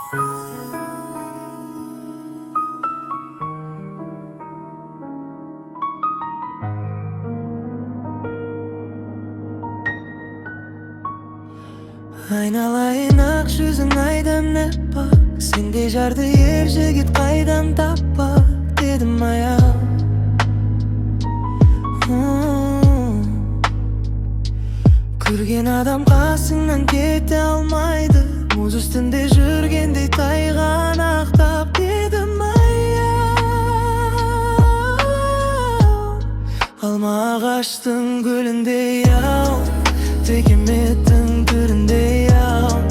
Aynalayın ak yüzün aydınlık bak. Sende jardı yer jigit qaydan tappak dedim ayam. Көрген адам қасыңнан кете алмайды. Мұз үстінде жүргендей тайған ақтап дедім аяу. Алма ағаштың гүліндей ау, текеметтің түріндей ау.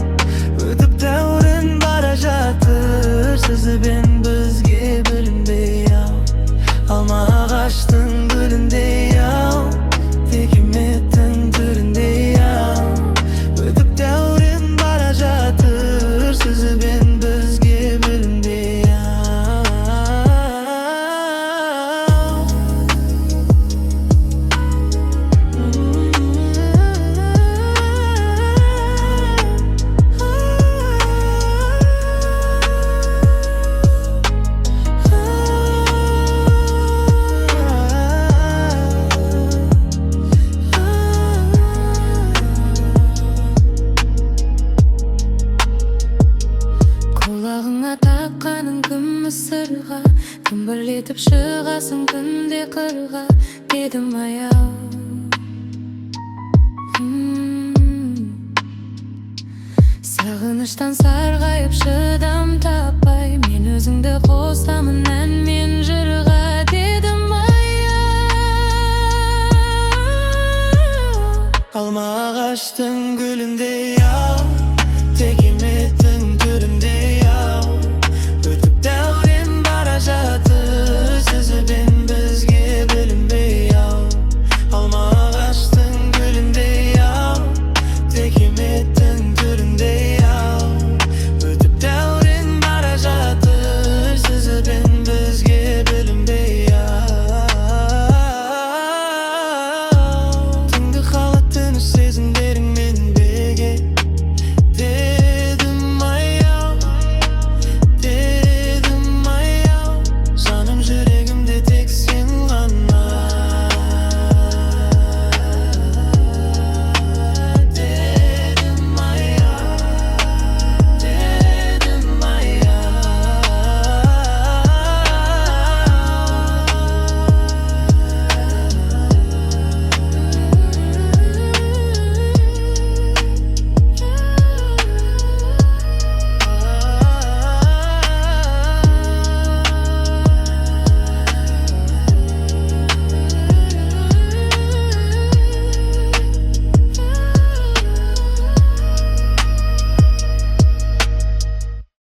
Өтіп дәурен бара жатыр, сізбен бізге білінбей ау. Алма ағаштың гүліндей ау, текеметтің түріндей ау. Өтіп дәурен бара жатыр, сізбен бізге білінбей ау. Құлағыңа таққаның күміс сырға, күмбірлетіп шығасың күнде қырға дедім аяу. Сағыныштан сарғайып шыдам таппай, мен өзіңді қосамын ән мен жырға дедім аяу. Алма ағаштың гүліндей